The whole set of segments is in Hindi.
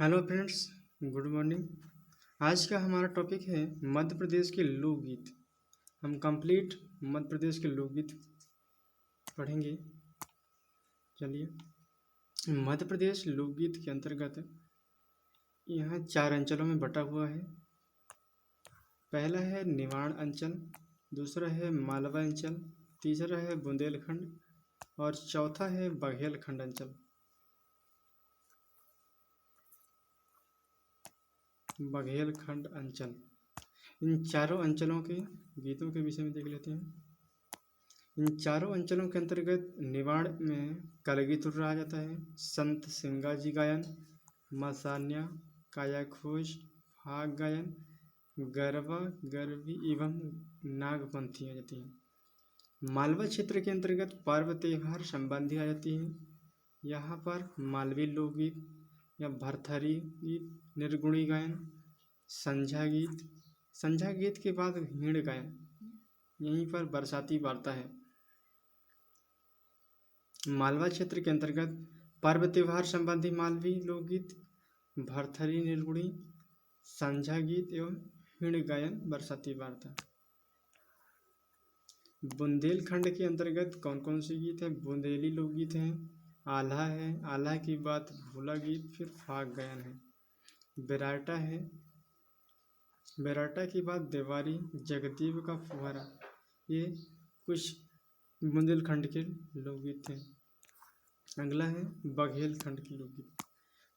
Hello friends, good morning. आज का हमारा टॉपिक है मध्य प्रदेश के लोकगीत। हम कंप्लीट मध्य प्रदेश के लोकगीत पढ़ेंगे। चलिए, मध्य प्रदेश लोकगीत के अंतर्गत यहाँ 4 अंचलों में बटा हुआ है। पहला है निमाड़ अंचल, दूसरा है मालवा अंचल, तीसरा है बुंदेलखंड और चौथा है बघेलखंड अंचल। बघेलखंड अंचल, इन चारों अंचलों के गीतों के विषय में देख लेते हैं। इन चारों अंचलों के अंतर्गत निवाड़ में कलगी तुर्रा आ जाता है, संत सिंगा जी गायन, मसान्या, काया खोज, फाग गायन, गरबा, गरबी एवं नागपंथी आ जाती हैं। मालवा क्षेत्र के अंतर्गत पर्व त्योहार संबंधी आ जाती हैं। यहाँ पर मालवी लोकगीत या भरथरी गीत, निर्गुणी गायन, संझा गीत के बाद हिण गायन, यहीं पर बरसाती वार्ता है। मालवा क्षेत्र के अंतर्गत पर्व त्योहार संबंधी मालवी लोकगीत, भरथरी निर्गुणी, संझा गीत एवं हिण गायन, बरसाती वार्ता। बुंदेलखंड के अंतर्गत कौन कौन से गीत हैं? बुंदेली लोकगीत हैं, आल्हा है, आल्हा की बात भोला गीत, फिर फाग गायन है। बेराटा है, बेराटा की बात देवारी, जगदीव का फुहारा, ये कुछ बुंदेलखंड के लोकगीत हैं। अगला है बघेलखंड की लोकगीत।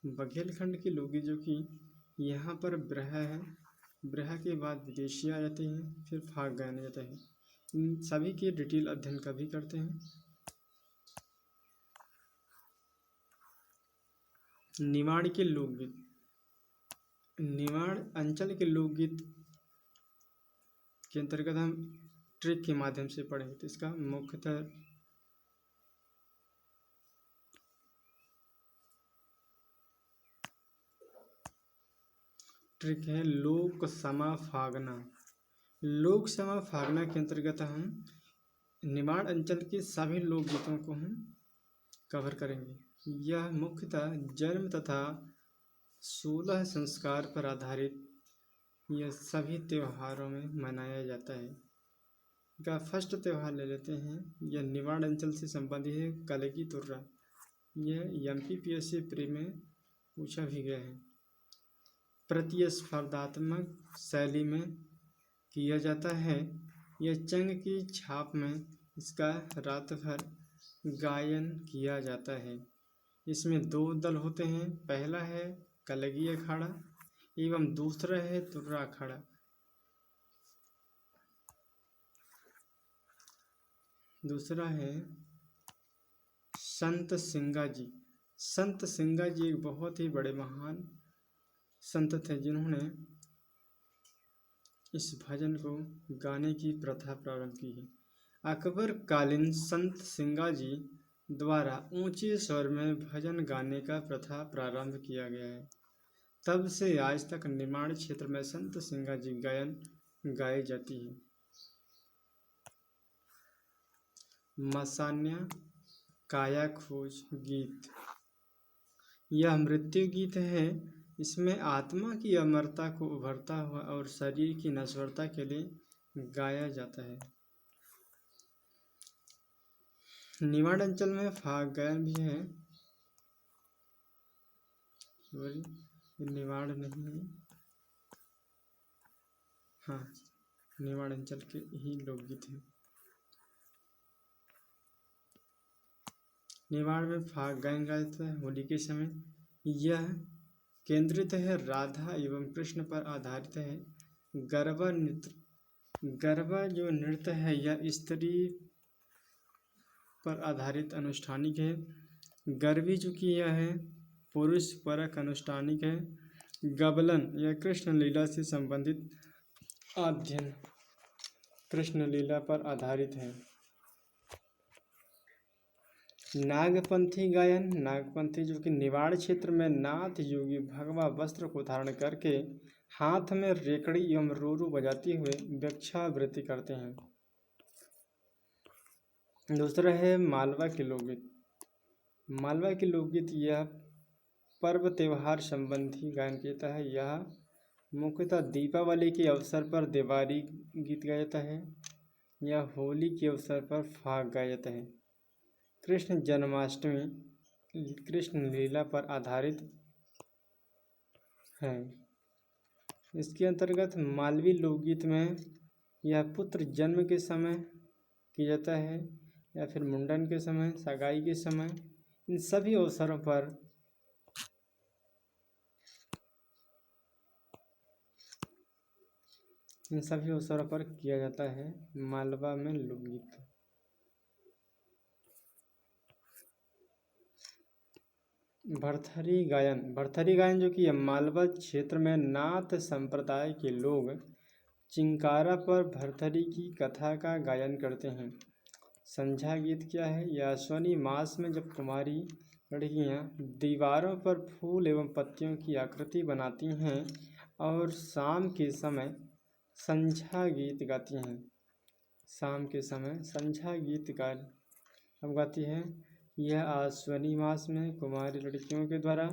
बघेलखंड की लोकगीत जो कि यहाँ पर ब्रहा है, ब्रहा के बाद विदेशी आ जाते हैं, फिर फाग गायन जाता है। इन सभी के डिटेल अध्ययन कभी करते हैं। निमाड़ के लोकगीत, निमाड़ अंचल के लोकगीत के अंतर्गत हम ट्रिक के माध्यम से पढ़ेंगे। तो इसका मुख्यतः ट्रिक है लोक समा फागना। लोक समा फागना के अंतर्गत हम निमाड़ अंचल के सभी लोकगीतों को हम कवर करेंगे। यह मुख्यतः जन्म तथा 16 संस्कार पर आधारित यह सभी त्योहारों में मनाया जाता है। का फर्स्ट त्यौहार ले लेते हैं। यह निमाड़ अंचल से संबंधित है, कलगी तुर्रा। यह MPPSC प्री में पूछा भी गया है। प्रतिस्पर्धात्मक शैली में किया जाता है। यह चंग की छाप में इसका रात भर गायन किया जाता है। इसमें 2 दल होते हैं, पहला है कलगी अखाड़ा एवं दूसरा है तुर्रा अखाड़ा। दूसरा है संत सिंगा जी। संत सिंगा जी एक बहुत ही बड़े महान संत थे, जिन्होंने इस भजन को गाने की प्रथा प्रारंभ की है। अकबर कालीन संत सिंगा जी द्वारा ऊंचे स्वर में भजन गाने का प्रथा प्रारंभ किया गया है। तब से आज तक निमाड़ क्षेत्र में संत सिंगा जी गायन गाई जाती है। मसान्या काया खोज गीत, यह मृत्यु गीत है। इसमें आत्मा की अमरता को उभरता हुआ और शरीर की नश्वरता के लिए गाया जाता है। निमाड़ अंचल में फाग गायन भी है। निमाड़ नहीं है, हाँ, निमाड़ अंचल के ही लोकगीत हैं। निमाड़ में फाग गायन गाया जाता है होली के समय। यह केंद्रित है राधा एवं कृष्ण पर आधारित है। गरबा नृत्य, गरबा जो नृत्य है यह स्त्री पर आधारित अनुष्ठानिक है। गरबी जो कि यह है पुरुष परक अनुष्ठानिक है। गबलन यह कृष्ण लीला से संबंधित अध्ययन कृष्ण लीला पर आधारित है। नागपंथी गायन, नागपंथी जो कि निवाड़ क्षेत्र में नाथ योगी भगवा वस्त्र को धारण करके हाथ में रेकड़ी एवं रोरू बजाते हुए भिक्षावृत्ति करते हैं। दूसरा है मालवा के लोकगीत। मालवा के लोकगीत यह पर्व त्योहार संबंधी गायन किया जाता है। यह मुख्यतः दीपावली के अवसर पर देवारी गीत गाया जाता है या होली के अवसर पर फाग गाया जाता है। कृष्ण जन्माष्टमी कृष्ण लीला पर आधारित है। इसके अंतर्गत मालवी लोकगीत में यह पुत्र जन्म के समय किया जाता है या फिर मुंडन के समय, सगाई के समय, इन सभी अवसरों पर किया जाता है मालवा में लोकगीत। भरथरी गायन जो कि मालवा क्षेत्र में नाथ संप्रदाय के लोग चिंकारा पर भरथरी की कथा का गायन करते हैं। संध्या गीत क्या है? यह आश्विनी मास में जब कुमारी लड़कियां दीवारों पर फूल एवं पत्तियों की आकृति बनाती हैं और शाम के समय संध्या गीत गाती हैं। शाम के समय संध्या गीत गाती हैं। यह आश्विनी मास में कुमारी लड़कियों के द्वारा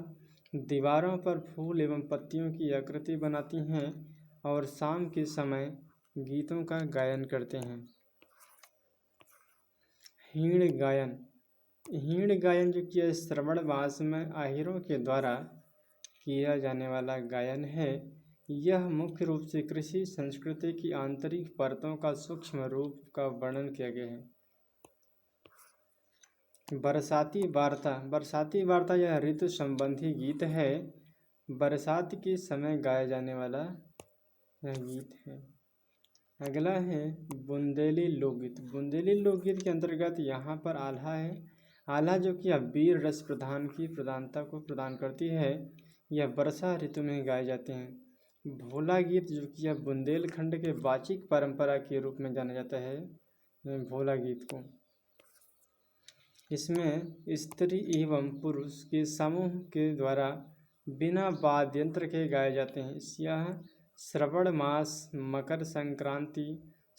दीवारों पर फूल एवं पत्तियों की आकृति बनाती हैं और शाम के समय गीतों का गायन करते हैं। हीण गायन जो कि श्रवण मास में आहिरों के द्वारा किया जाने वाला गायन है। यह मुख्य रूप से कृषि संस्कृति की आंतरिक परतों का सूक्ष्म रूप का वर्णन किया गया है। बरसाती वार्ता यह ऋतु संबंधी गीत है। बरसात के समय गाया जाने वाला यह गीत है। अगला है बुंदेली लोकगीत के अंतर्गत यहाँ पर आल्हा है। आल्हा जो कि वीर रस की प्रधानता को प्रदान करती है। यह वर्षा ऋतु में गाए जाते हैं। भोला गीत जो कि यह बुंदेलखंड के वाचिक परंपरा के रूप में जाना जाता है भोला गीत को। इसमें स्त्री एवं पुरुष के समूह के द्वारा बिना वाद्य यंत्र के गाए जाते हैं। यह श्रवण मास, मकर संक्रांति,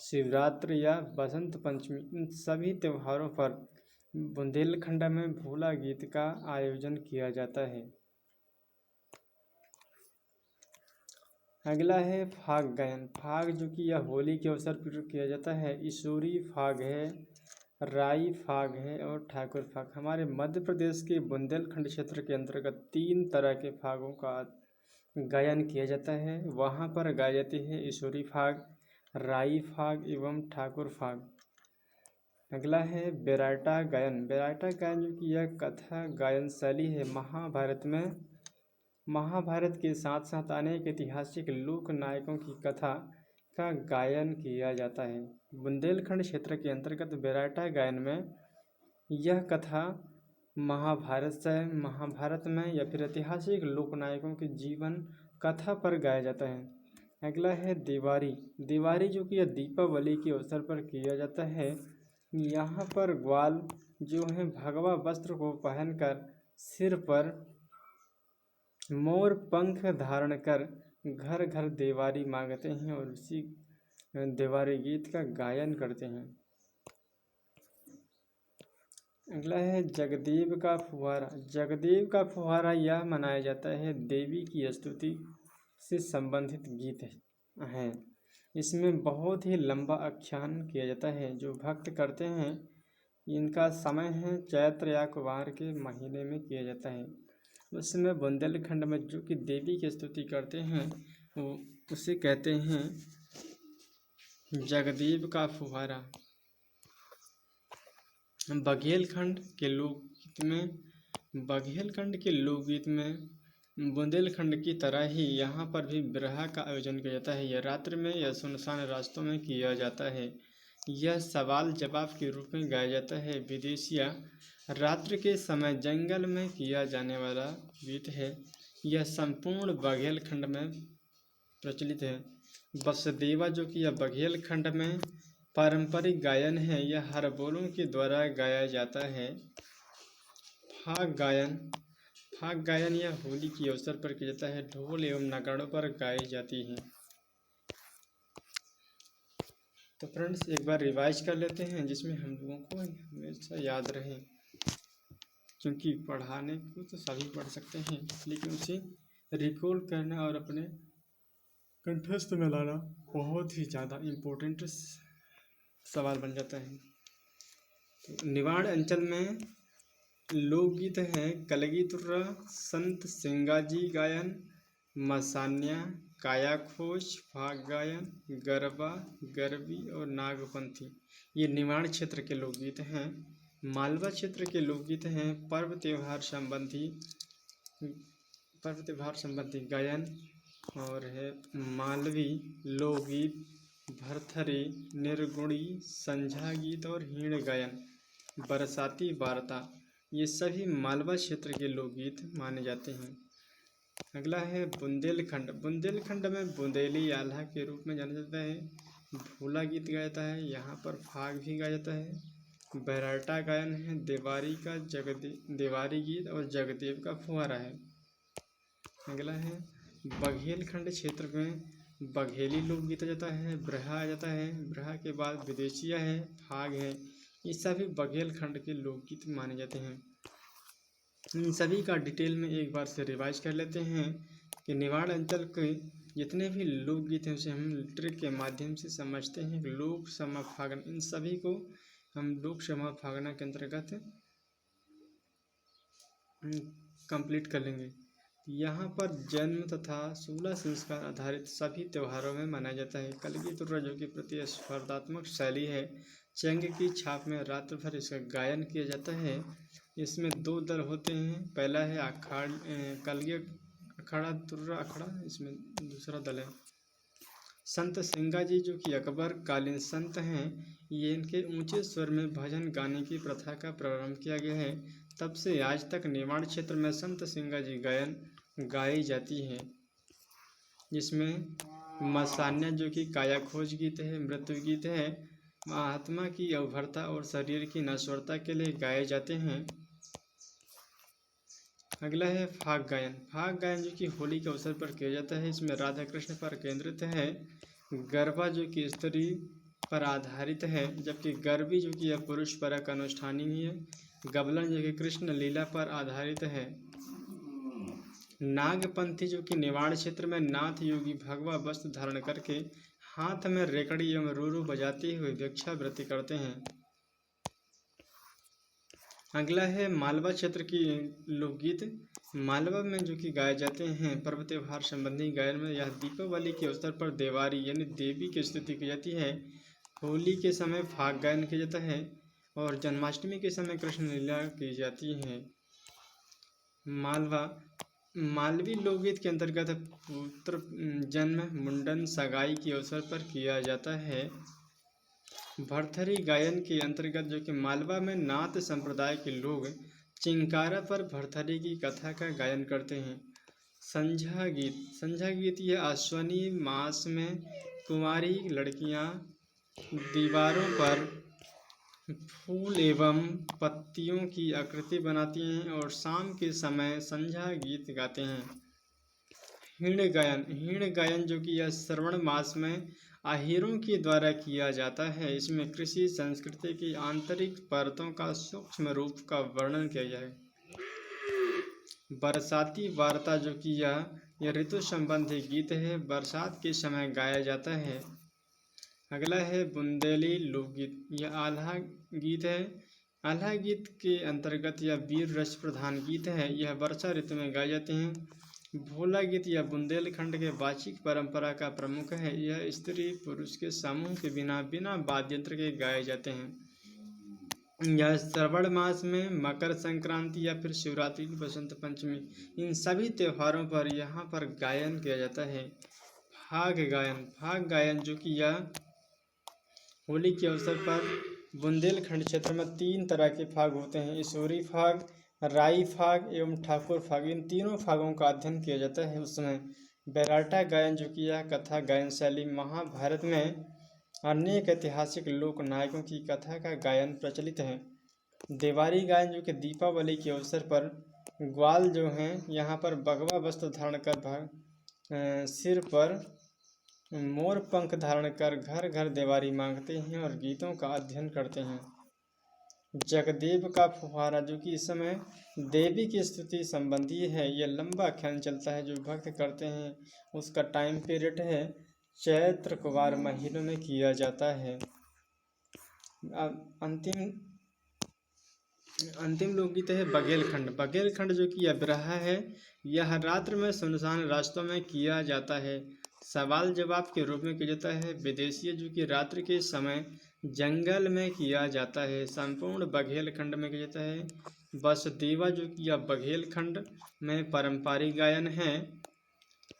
शिवरात्रि या बसंत पंचमी, इन सभी त्योहारों पर बुंदेलखंड में भोला गीत का आयोजन किया जाता है। अगला है फाग गायन। फाग जो कि यह होली के अवसर पर किया जाता है। ईश्वरी फाग है, राई फाग है और ठाकुर फाग। हमारे मध्य प्रदेश के बुंदेलखंड क्षेत्र के अंतर्गत 3 तरह के फागों का गायन किया जाता है। वहाँ पर गाए जाते हैं ईश्वरी फाग, राई फाग एवं ठाकुर फाग। अगला है बेराटा गायन जो कि यह कथा गायन शैली है। महाभारत के साथ साथ अनेक ऐतिहासिक लोक नायकों की कथा का गायन किया जाता है। बुंदेलखंड क्षेत्र के अंतर्गत बेराटा गायन में यह कथा महाभारत में या फिर ऐतिहासिक लोक नायकों के जीवन कथा पर गाया जाता है। अगला है दिवारी जो कि यह दीपावली के अवसर पर किया जाता है। यहाँ पर ग्वाल जो है भगवा वस्त्र को पहनकर सिर पर मोर पंख धारण कर घर घर देवारी मांगते हैं और उसी देवारी गीत का गायन करते हैं। अगला है जगदेव का फुहारा यह मनाया जाता है देवी की स्तुति से संबंधित गीत है। इसमें बहुत ही लंबा आख्यान किया जाता है। जो भक्त करते हैं इनका समय है चैत्र या कुवार के महीने में किया जाता है। उसमें बुंदेलखंड में जो कि देवी की स्तुति करते हैं वो उसे कहते हैं जगदेव का फुहारा। बघेलखंड के लोकगीत में बुंदेलखंड की तरह ही यहाँ पर भी बिरहा का आयोजन किया जाता है। यह रात्रि में या सुनसान रास्तों में किया जाता है। यह सवाल जवाब के रूप में गाया जाता है। विदेशिया रात्रि के समय जंगल में किया जाने वाला गीत है। यह संपूर्ण बघेलखंड में प्रचलित है। बसदेवा जो कि यह बघेलखंड में पारंपरिक गायन है। यह हरबोलों के द्वारा गाया जाता है। फाग गायन यह होली के अवसर पर किया जाता है। ढोल एवं नगाड़ों पर गाई जाती है। तो फ्रेंड्स एक बार रिवाइज कर लेते हैं जिसमें हम लोगों को हमेशा याद रहे। क्योंकि पढ़ाने को तो सभी पढ़ सकते हैं, लेकिन उसे रिकॉल करना और अपने कंठस्थ में लाना बहुत ही ज़्यादा इम्पोर्टेंट सवाल बन जाता है। तो निवाड़ अंचल में लोकगीत हैं कलगी तुर्रा, संत सिंगाजी गायन, मसान्या, काया खोज, फाग गायन, गरबा, गरबी और नागपंथी। ये निवाड़ क्षेत्र के लोकगीत हैं। मालवा क्षेत्र के लोकगीत हैं पर्व त्यौहार संबंधी गायन, और है मालवी लोकगीत, भरथरी, निर्गुणी, संझा गीत और हीण गायन, बरसाती वार्ता, ये सभी मालवा क्षेत्र के लोकगीत माने जाते हैं। अगला है बुंदेलखंड। बुंदेलखंड में बुंदेली आल्हा के रूप में जाना जाता है। भोला गीत गाया जाता है, यहाँ पर फाग भी गाया जाता है। बैराटा गायन है, देवारी गीत और जगदेव का फुहारा है। अगला है बघेलखंड क्षेत्र में बघेली लोकगीत आ जाता है, ब्रहा आ जाता है, ब्रहा के बाद विदेशिया है, फाग है। ये सभी बघेलखंड के लोकगीत माने जाते हैं। इन सभी का डिटेल में एक बार से रिवाइज कर लेते हैं कि निवाड़ अंचल के जितने भी लोकगीत हैं उसे हम लिटरेचर के माध्यम से समझते हैं। लोक समा फागन, इन सभी को हम लोक समा फागना के अंतर्गत कंप्लीट कर लेंगे। यहाँ पर जन्म तथा 16 संस्कार आधारित सभी त्योहारों में मनाया जाता है। कलगी तुर्रा जो कि प्रतिस्पर्धात्मक शैली है, चंग की छाप में रात्र भर इसका गायन किया जाता है। इसमें 2 दल होते हैं, पहला है कलगी अखाड़ा तुर्रा अखाड़ा, इसमें दूसरा दल है। संत सिंगाजी जो कि अकबर कालीन संत हैं, ये इनके ऊंचे स्वर में भजन गाने की प्रथा का प्रारंभ किया गया है। तब से आज तक निवाड़ क्षेत्र में संत सिंगाजी गायन गाई जाती है, जिसमें मसान्या जो कि काया खोज गीत है, मृत्यु गीत है, आत्मा की अवभरता और शरीर की नश्वरता के लिए गाए जाते हैं। अगला है फाग गायन। फाग गायन जो कि होली के अवसर पर किया जाता है, इसमें राधा कृष्ण पर केंद्रित है। गरबा जो कि स्त्री पर आधारित है, जबकि गरबी जो कि यह पुरुष परक अनुष्ठानीय है। गबलन जो कि कृष्ण लीला पर आधारित है। नागपंथी जो कि निवाड़ क्षेत्र में नाथ योगी भगवा वस्त्र धारण करके हाथ में रेकड़ी एवं रूरू बजाते हुए भिक्षावृत्ति करते हैं। अगला है मालवा क्षेत्र की लोकगीत। मालवा में जो कि गाए जाते हैं पर्व त्योहार संबंधी गायन में यह दीपावली के अवसर पर देवारी यानी देवी की स्तुति की जाती है। होली के समय फाग गायन किया जाता है और जन्माष्टमी के समय कृष्ण लीला की जाती है। मालवी लोकगीत के अंतर्गत पुत्र जन्म मुंडन सगाई के अवसर पर किया जाता है। भरथरी गायन के अंतर्गत जो कि मालवा में नाथ संप्रदाय के लोग चिंकारा पर भरथरी की कथा का गायन करते हैं। संझा गीत यह आश्विनी मास में कुंवारी लड़कियां दीवारों पर फूल एवं पत्तियों की आकृति बनाती हैं और शाम के समय संझा गीत गाते हैं। हीण गायन जो कि यह श्रवण मास में आहिरों के द्वारा किया जाता है। इसमें कृषि संस्कृति की आंतरिक परतों का सूक्ष्म रूप का वर्णन किया जाए। बरसाती वार्ता जो कि यह ऋतु संबंधी गीत है, बरसात के समय गाया जाता है। अगला है बुंदेली लोकगीत। यह आल्हा गीत है। आल्हा गीत के अंतर्गत यह वीर रस प्रधान गीत है। यह वर्षा ऋतु में गाए जाते हैं। भोला गीत यह बुंदेलखंड के वाचिक परंपरा का प्रमुख है। यह स्त्री पुरुष के समूह के बिना वाद्य यंत्र के गाए जाते हैं। यह श्रवण मास में मकर संक्रांति या फिर शिवरात्रि, बसंत पंचमी, इन सभी त्योहारों पर यहाँ पर गायन किया जाता है। फाग गायन जो कि यह होली के अवसर पर बुंदेलखंड क्षेत्र में 3 तरह के फाग होते हैं, ईश्वरी फाग, राई फाग एवं ठाकुर फाग। इन तीनों फागों का अध्ययन किया जाता है। उस समय बैराटा गायन जो कि यह कथा गायन शैली महाभारत में अनेक ऐतिहासिक लोक नायकों की कथा का गायन प्रचलित है। देवारी गायन जो कि दीपावली के अवसर पर ग्वाल जो हैं यहाँ पर भगवा वस्त्र धारण कर सिर पर मोर पंख धारण कर घर घर देवारी मांगते हैं और गीतों का अध्ययन करते हैं। जगदेव का फुहारा, जो कि इस समय देवी की स्तुति संबंधी है। यह लंबा आख्यान चलता है जो भक्त करते हैं। उसका टाइम पीरियड है चैत्र कुवार महीनों में किया जाता है। अंतिम लोकगीत है बघेलखंड। बघेलखंड जो कि अब्रहा है, यह रात्र में सुनसान रास्तों में किया जाता है। सवाल जवाब के रूप में किया जाता है। विदेशी जो कि रात्रि के समय जंगल में किया जाता है। संपूर्ण बघेलखंड में किया जाता है। बसदेवा जो कि यह बघेलखंड में पारंपरिक गायन है,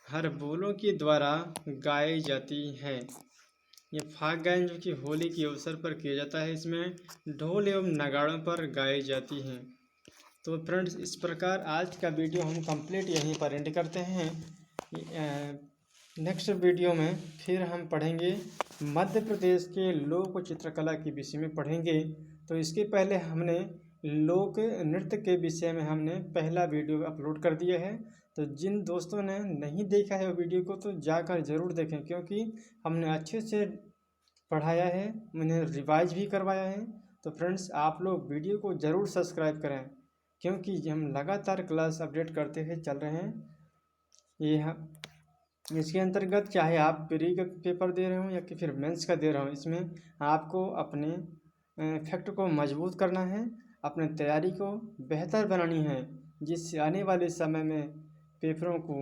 हर बोलों के द्वारा गाई जाती है। ये फाग गायन जो कि होली के अवसर पर किया जाता है। इसमें ढोल एवं नगाड़ों पर गाई जाती हैं। तो फ्रेंड्स, इस प्रकार आज का वीडियो हम कंप्लीट यहीं पर एंड करते हैं। नेक्स्ट वीडियो में फिर हम पढ़ेंगे मध्य प्रदेश के लोक चित्रकला के विषय में पढ़ेंगे। तो इसके पहले हमने लोक नृत्य के विषय में हमने पहला वीडियो अपलोड कर दिया है। तो जिन दोस्तों ने नहीं देखा है वो वीडियो को तो जाकर ज़रूर देखें, क्योंकि हमने अच्छे से पढ़ाया है, मैंने रिवाइज भी करवाया है। तो फ्रेंड्स, आप लोग वीडियो को ज़रूर सब्सक्राइब करें, क्योंकि हम लगातार क्लास अपडेट करते हुए चल रहे हैं। इसके अंतर्गत चाहे आप प्री का पेपर दे रहे हो या कि फिर मेंस का दे रहे हो, इसमें आपको अपने फैक्ट को मजबूत करना है, अपने तैयारी को बेहतर बनानी है, जिससे आने वाले समय में पेपरों को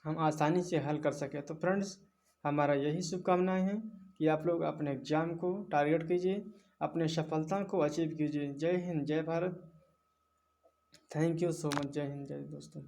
हम आसानी से हल कर सकें। तो फ्रेंड्स, हमारा यही शुभकामनाएं हैं कि आप लोग अपने एग्ज़ाम को टारगेट कीजिए, अपने सफलता को अचीव कीजिए। जय हिंद, जय Bharat. Thank you so much. जय हिंद, जय दोस्तों।